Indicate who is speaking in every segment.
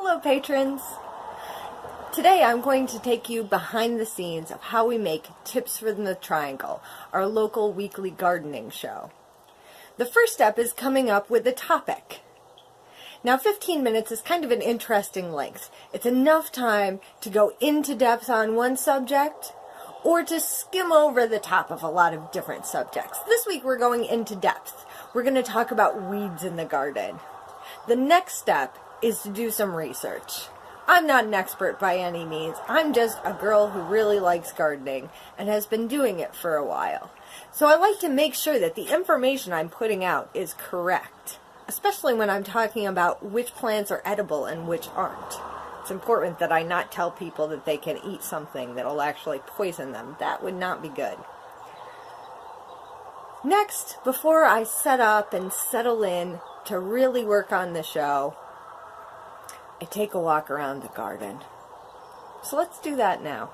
Speaker 1: Hello patrons! Today I'm going to take you behind the scenes of how we make Tips from the Triangle, our local weekly gardening show. The first step is coming up with a topic. Now 15 minutes is kind of an interesting length. It's enough time to go into depth on one subject or to skim over the top of a lot of different subjects. This week we're going into depth. We're going to talk about weeds in the garden. The next step is to do some research. I'm not an expert by any means. I'm just a girl who really likes gardening and has been doing it for a while. So I like to make sure that the information I'm putting out is correct, especially when I'm talking about which plants are edible and which aren't. It's important that I not tell people that they can eat something that'll actually poison them. That would not be good. Next, before I set up and settle in to really work on the show, I take a walk around the garden. So let's do that now.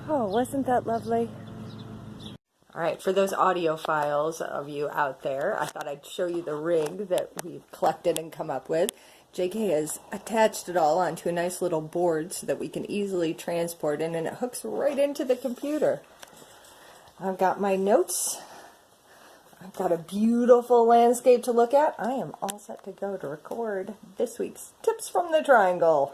Speaker 1: Oh, wasn't that lovely? Alright, for those audiophiles of you out there, I thought I'd show you the rig that we've collected and come up with. JK has attached it all onto a nice little board so that we can easily transport it, and it hooks right into the computer. I've got my notes. I've got a beautiful landscape to look at. I am all set to go to record this week's Tips from the Triangle.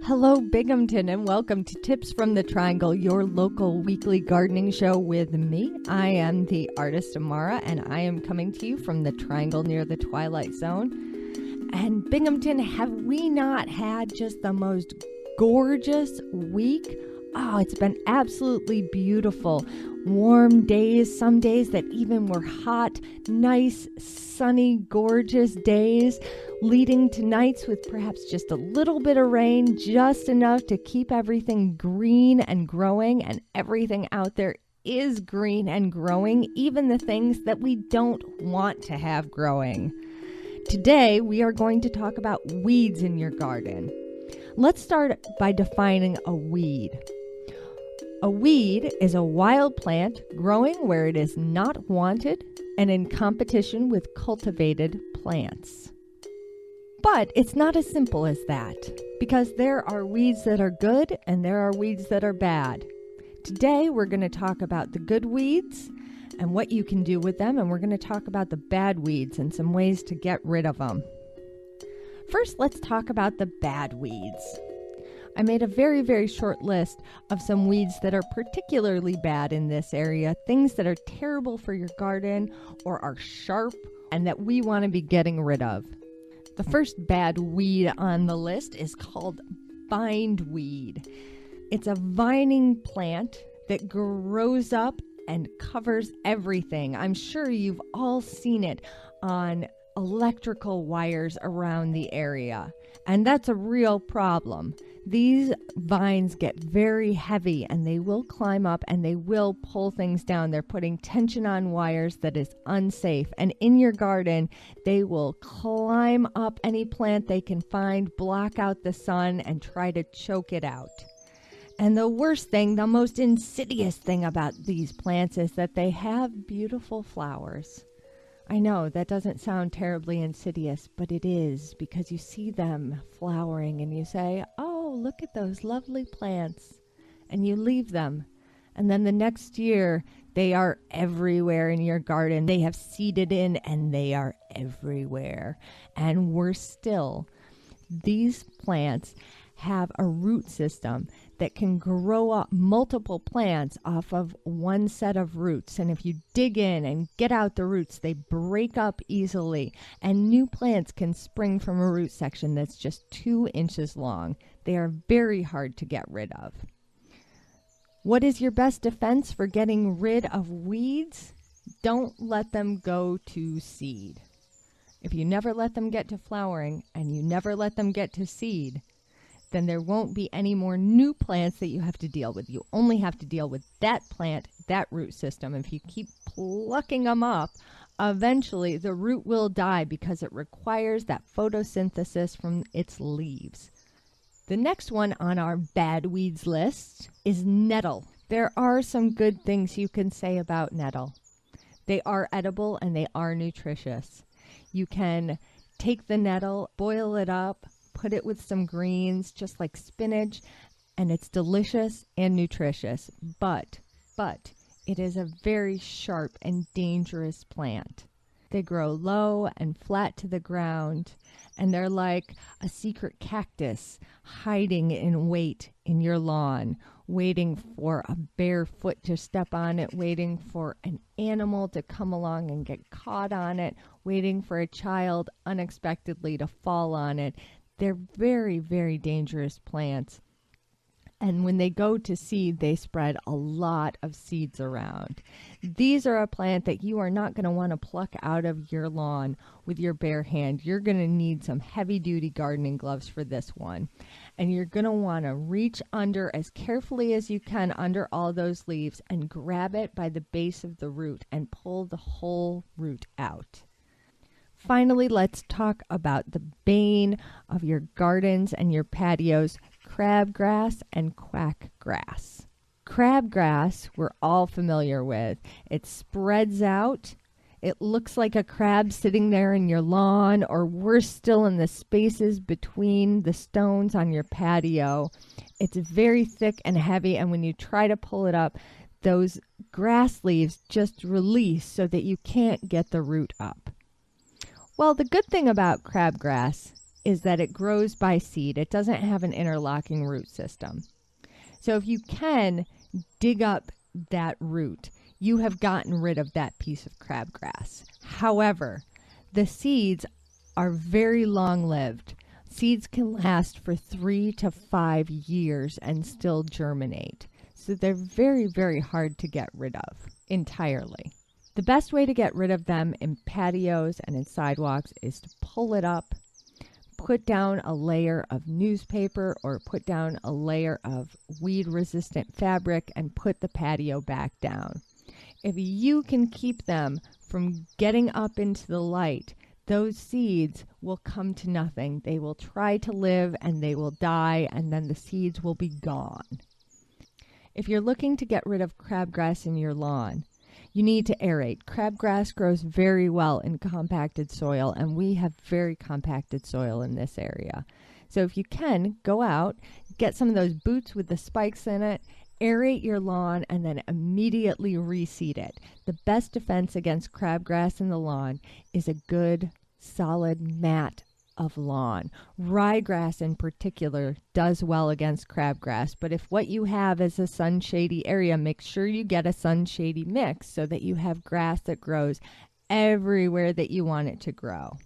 Speaker 1: Hello Binghamton, and welcome to Tips from the Triangle, your local weekly gardening show with me. I am the artist Amara, and I am coming to you from the Triangle near the Twilight Zone. And Binghamton, have we not had just the most gorgeous week? Oh, it's been absolutely beautiful. Warm days, some days that even were hot, nice, sunny, gorgeous days, leading to nights with perhaps just a little bit of rain, just enough to keep everything green and growing, and everything out there is green and growing, even the things that we don't want to have growing. Today, we are going to talk about weeds in your garden. Let's start by defining a weed. A weed is a wild plant growing where it is not wanted and in competition with cultivated plants. But it's not as simple as that, because there are weeds that are good and there are weeds that are bad. Today we're going to talk about the good weeds and what you can do with them, and we're going to talk about the bad weeds and some ways to get rid of them. First, let's talk about the bad weeds. I made a very, very short list of some weeds that are particularly bad in this area, things that are terrible for your garden or are sharp and that we want to be getting rid of. The first bad weed on the list is called bindweed. It's a vining plant that grows up and covers everything. I'm sure you've all seen it on electrical wires around the area, and that's a real problem. These vines get very heavy and they will climb up and they will pull things down. They're putting tension on wires that is unsafe, and in your garden they will climb up any plant they can find, block out the sun, and try to choke it out. And the worst thing, the most insidious thing about these plants is that they have beautiful flowers. I know that doesn't sound terribly insidious, but it is, because you see them flowering and you say, oh, look at those lovely plants, and you leave them. And then the next year, they are everywhere in your garden. They have seeded in and they are everywhere. And worse still, these plants have a root system that can grow up multiple plants off of one set of roots. And if you dig in and get out the roots, they break up easily, and new plants can spring from a root section that's just 2 inches long. They are very hard to get rid of. What is your best defense for getting rid of weeds? Don't let them go to seed. If you never let them get to flowering and you never let them get to seed, then there won't be any more new plants that you have to deal with. You only have to deal with that plant, that root system. If you keep plucking them up, eventually the root will die because it requires that photosynthesis from its leaves. The next one on our bad weeds list is nettle. There are some good things you can say about nettle. They are edible and they are nutritious. You can take the nettle, boil it up, put it with some greens, just like spinach, and it's delicious and nutritious. But it is a very sharp and dangerous plant. They grow low and flat to the ground, and they're like a secret cactus hiding in wait in your lawn, waiting for a bare foot to step on it, waiting for an animal to come along and get caught on it, waiting for a child unexpectedly to fall on it. They're very, very dangerous plants. And when they go to seed, they spread a lot of seeds around. These are a plant that you are not going to want to pluck out of your lawn with your bare hand. You're going to need some heavy-duty gardening gloves for this one. And you're going to want to reach under as carefully as you can under all those leaves and grab it by the base of the root and pull the whole root out. Finally, let's talk about the bane of your gardens and your patios, crabgrass and quackgrass. Crabgrass we're all familiar with. It spreads out. It looks like a crab sitting there in your lawn, or worse still, in the spaces between the stones on your patio. It's very thick and heavy, and when you try to pull it up, those grass leaves just release so that you can't get the root up. Well, the good thing about crabgrass is that it grows by seed. It doesn't have an interlocking root system. So if you can dig up that root, you have gotten rid of that piece of crabgrass. However, the seeds are very long-lived. Seeds can last for 3 to 5 years and still germinate. So they're very, very hard to get rid of entirely. The best way to get rid of them in patios and in sidewalks is to pull it up, put down a layer of newspaper or put down a layer of weed-resistant fabric and put the patio back down. If you can keep them from getting up into the light, those seeds will come to nothing. They will try to live and they will die, and then the seeds will be gone. If you're looking to get rid of crabgrass in your lawn, You need to aerate. Crabgrass grows very well in compacted soil, and we have very compacted soil in this area. So if you can, go out, get some of those boots with the spikes in it, aerate your lawn, and then immediately reseed it. The best defense against crabgrass in the lawn is a good, solid mat of lawn. Ryegrass in particular does well against crabgrass, but if what you have is a sunshady area, make sure you get a sunshady mix so that you have grass that grows everywhere that you want it to grow.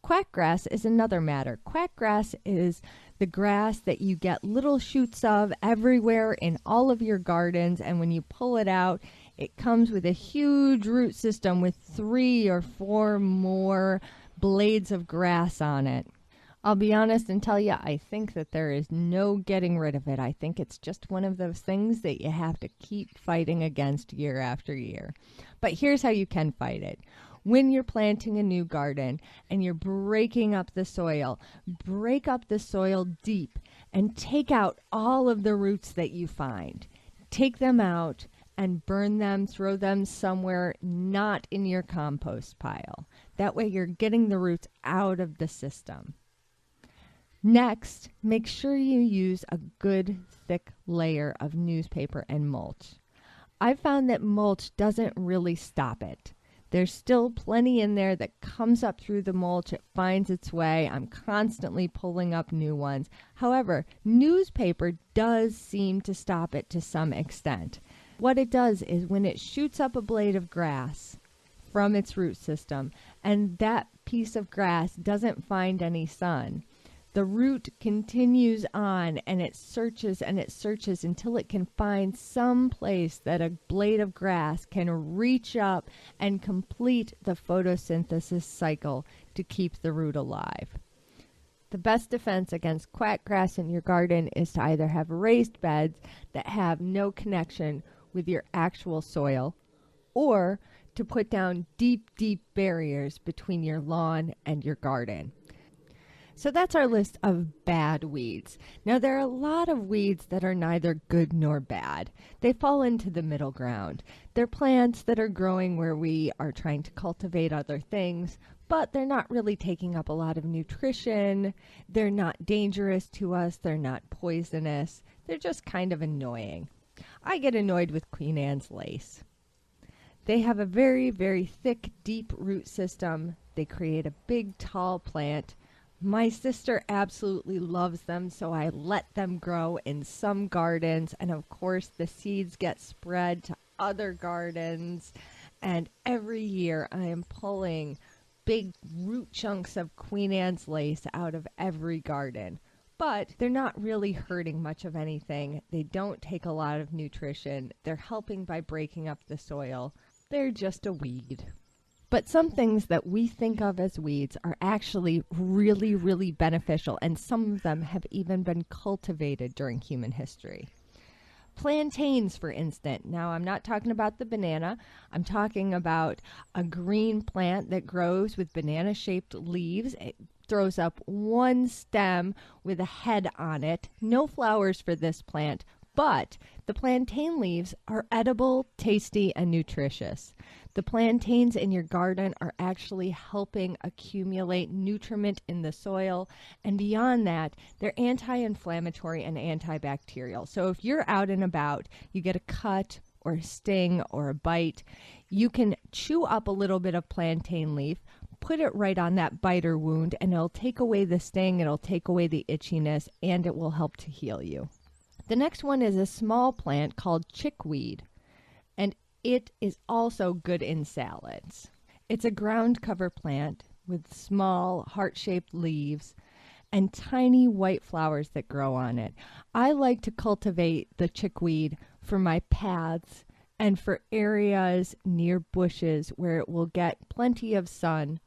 Speaker 1: Quackgrass is another matter. Quackgrass is the grass that you get little shoots of everywhere in all of your gardens, and when you pull it out, it comes with a huge root system with 3 or 4 more blades of grass on it. I'll be honest and tell you, I think that there is no getting rid of it. I think it's just one of those things that you have to keep fighting against year after year. But here's how you can fight it. When you're planting a new garden and you're breaking up the soil, break up the soil deep and take out all of the roots that you find. Take them out and burn them, throw them somewhere not in your compost pile. That way you're getting the roots out of the system. Next, make sure you use a good thick layer of newspaper and mulch. I've found that mulch doesn't really stop it. There's still plenty in there that comes up through the mulch. It finds its way. I'm constantly pulling up new ones. However, newspaper does seem to stop it to some extent. What it does is when it shoots up a blade of grass from its root system and that piece of grass doesn't find any sun, the root continues on and it searches until it can find some place that a blade of grass can reach up and complete the photosynthesis cycle to keep the root alive. The best defense against quackgrass in your garden is to either have raised beds that have no connection with your actual soil, or to put down deep, deep barriers between your lawn and your garden. So that's our list of bad weeds. Now, there are a lot of weeds that are neither good nor bad. They fall into the middle ground. They're plants that are growing where we are trying to cultivate other things, but they're not really taking up a lot of nutrition. They're not dangerous to us. They're not poisonous. They're just kind of annoying. I get annoyed with Queen Anne's lace. They have a very, very thick, deep root system. They create a big, tall plant. My sister absolutely loves them, so I let them grow in some gardens. And of course, the seeds get spread to other gardens. And every year I am pulling big root chunks of Queen Anne's lace out of every garden. But they're not really hurting much of anything. They don't take a lot of nutrition. They're helping by breaking up the soil. They're just a weed. But some things that we think of as weeds are actually really, really beneficial, and some of them have even been cultivated during human history. Plantains, for instance. Now, I'm not talking about the banana. I'm talking about a green plant that grows with banana-shaped leaves. It throws up one stem with a head on it. No flowers for this plant, but the plantain leaves are edible, tasty, and nutritious. The plantains in your garden are actually helping accumulate nutriment in the soil, and beyond that, they're anti-inflammatory and antibacterial. So if you're out and about, you get a cut or a sting or a bite, you can chew up a little bit of plantain leaf, put it right on that bite or wound, and it'll take away the sting, it'll take away the itchiness, and it will help to heal you. The next one is a small plant called chickweed, and it is also good in salads. It's a ground cover plant with small heart-shaped leaves and tiny white flowers that grow on it. I like to cultivate the chickweed for my paths and for areas near bushes where it will get plenty of sun,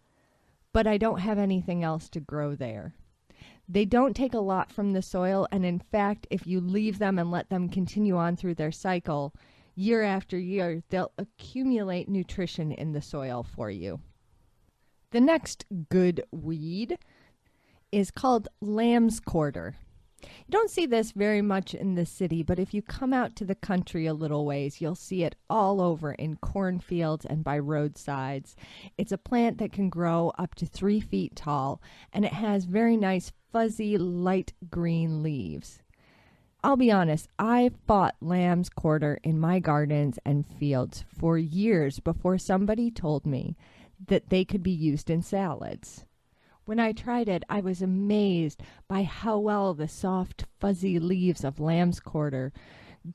Speaker 1: but I don't have anything else to grow there. They don't take a lot from the soil, and in fact, if you leave them and let them continue on through their cycle, year after year, they'll accumulate nutrition in the soil for you. The next good weed is called lamb's quarter. You don't see this very much in the city, but if you come out to the country a little ways, you'll see it all over in cornfields and by roadsides. It's a plant that can grow up to 3 feet tall, and it has very nice fuzzy light green leaves. I'll be honest, I fought lamb's quarter in my gardens and fields for years before somebody told me that they could be used in salads. When I tried it, I was amazed by how well the soft, fuzzy leaves of lamb's quarter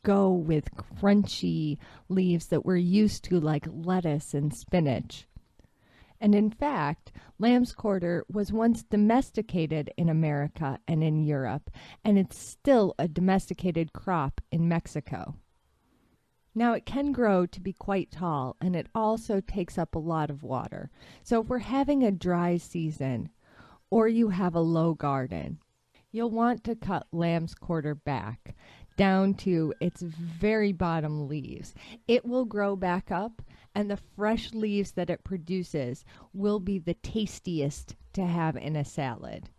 Speaker 1: go with crunchy leaves that we're used to, like lettuce and spinach. And in fact, lamb's quarter was once domesticated in America and in Europe, and it's still a domesticated crop in Mexico. Now, it can grow to be quite tall, and it also takes up a lot of water. So if we're having a dry season, or you have a low garden, you'll want to cut lamb's quarter back down to its very bottom leaves. It will grow back up, and the fresh leaves that it produces will be the tastiest to have in a salad.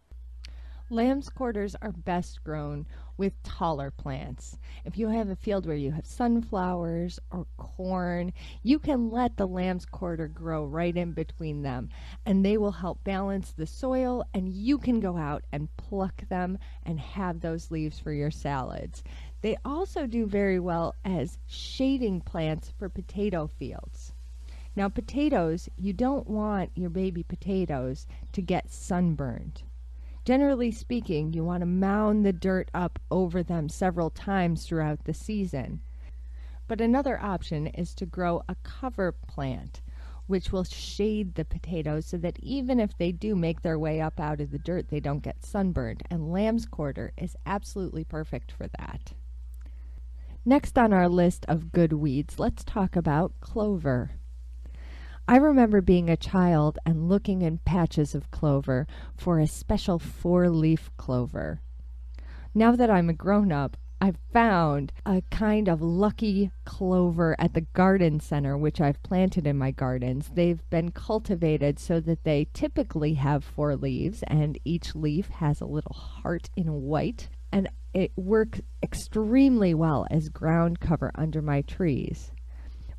Speaker 1: Lamb's quarters are best grown with taller plants. If you have a field where you have sunflowers or corn, you can let the lamb's quarter grow right in between them, and they will help balance the soil, and you can go out and pluck them and have those leaves for your salads. They also do very well as shading plants for potato fields. Now, potatoes, you don't want your baby potatoes to get sunburned. Generally speaking, you want to mound the dirt up over them several times throughout the season. But another option is to grow a cover plant, which will shade the potatoes so that even if they do make their way up out of the dirt, they don't get sunburned. And lamb's quarter is absolutely perfect for that. Next on our list of good weeds, let's talk about clover. I remember being a child and looking in patches of clover for a special 4-leaf clover. Now that I'm a grown-up, I've found a kind of lucky clover at the garden center, which I've planted in my gardens. They've been cultivated so that they typically have 4 leaves, and each leaf has a little heart in white, and it works extremely well as ground cover under my trees.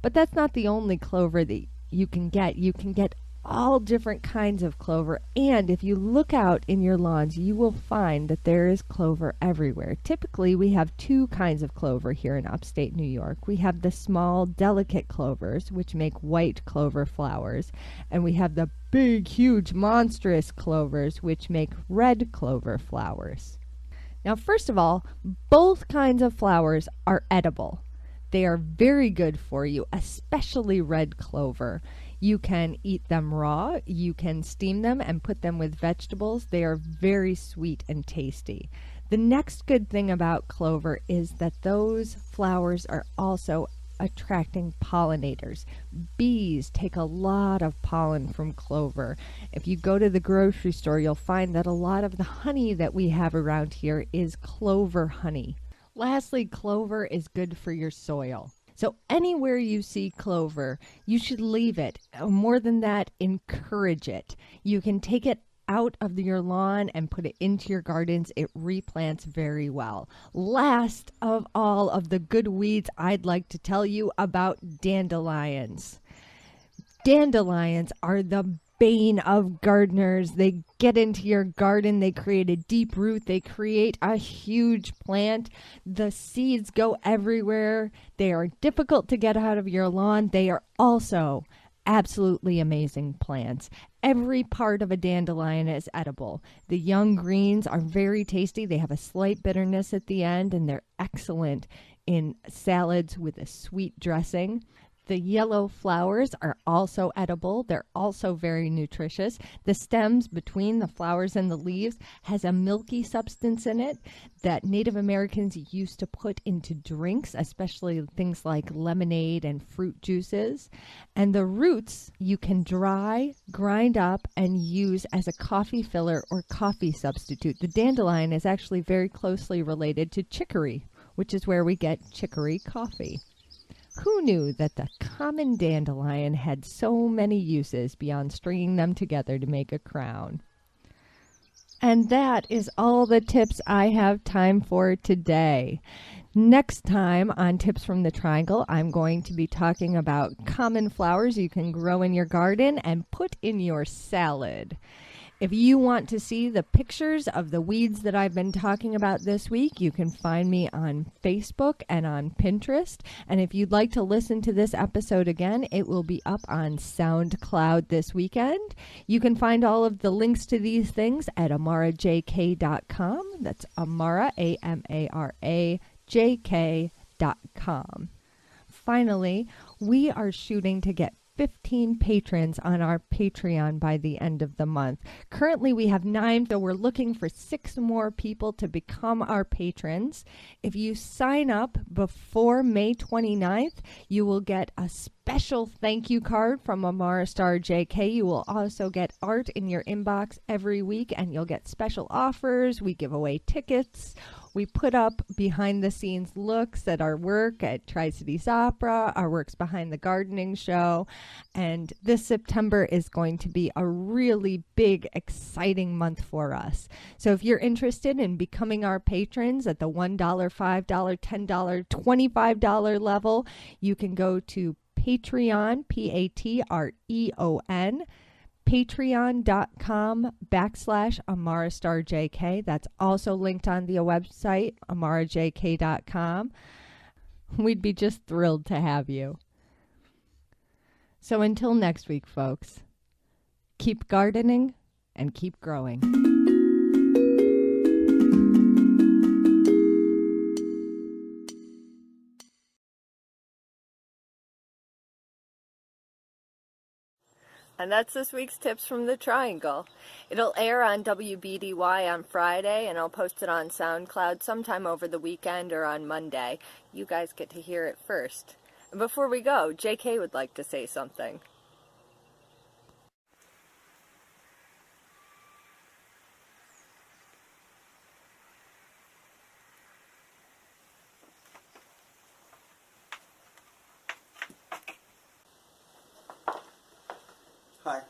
Speaker 1: But that's not the only clover that you can get. You can get all different kinds of clover, and if you look out in your lawns, you will find that there is clover everywhere. Typically, we have 2 kinds of clover here in upstate New York. We have the small, delicate clovers, which make white clover flowers, and we have the big, huge, monstrous clovers, which make red clover flowers. Now, first of all, both kinds of flowers are edible. They are very good for you, especially red clover. You can eat them raw, you can steam them and put them with vegetables. They are very sweet and tasty. The next good thing about clover is that those flowers are also attracting pollinators. Bees take a lot of pollen from clover. If you go to the grocery store, you'll find that a lot of the honey that we have around here is clover honey. Lastly, clover is good for your soil. So anywhere you see clover, you should leave it. More than that, encourage it. You can take it out of your lawn and put it into your gardens. It replants very well. Last of all of the good weeds, I'd like to tell you about dandelions. Dandelions are the bane of gardeners. They get into your garden, they create a deep root, they create a huge plant. The seeds go everywhere. They are difficult to get out of your lawn. They are also absolutely amazing plants. Every part of a dandelion is edible. The young greens are very tasty. They have a slight bitterness at the end, and they're excellent in salads with a sweet dressing. The yellow flowers are also edible. They're also very nutritious. The stems between the flowers and the leaves has a milky substance in it that Native Americans used to put into drinks, especially things like lemonade and fruit juices. And the roots you can dry, grind up, and use as a coffee filler or coffee substitute. The dandelion is actually very closely related to chicory, which is where we get chicory coffee. Who knew that the common dandelion had so many uses beyond stringing them together to make a crown? And that is all the tips I have time for today. Next time on Tips from the Triangle, I'm going to be talking about common flowers you can grow in your garden and put in your salad. If you want to see the pictures of the weeds that I've been talking about this week, you can find me on Facebook and on Pinterest. And if you'd like to listen to this episode again, it will be up on SoundCloud this weekend. You can find all of the links to these things at amarajk.com. That's Amara, AMARA, jk.com. Finally, we are shooting to get 15 patrons on our Patreon by the end of the month. Currently, we have 9, so we're looking for 6 more people to become our patrons. If you sign up before May 29th, you will get a special thank you card from Amara Star JK. You will also get art in your inbox every week, and you'll get special offers. We give away tickets. We put up behind-the-scenes looks at our work at Tri-Cities Opera, our works behind the gardening show, and this September is going to be a really big, exciting month for us. So if you're interested in becoming our patrons at the $1, $5, $10, $25 level, you can go to Patreon, Patreon, patreon.com/AmaraStarJK. That's also linked on the website, amarajk.com. We'd be just thrilled to have you. So until next week, folks, keep gardening and keep growing. And that's this week's Tips from the Triangle. It'll air on WBDY on Friday, and I'll post it on SoundCloud sometime over the weekend or on Monday. You guys get to hear it first. And before we go, JK would like to say something.
Speaker 2: Hi.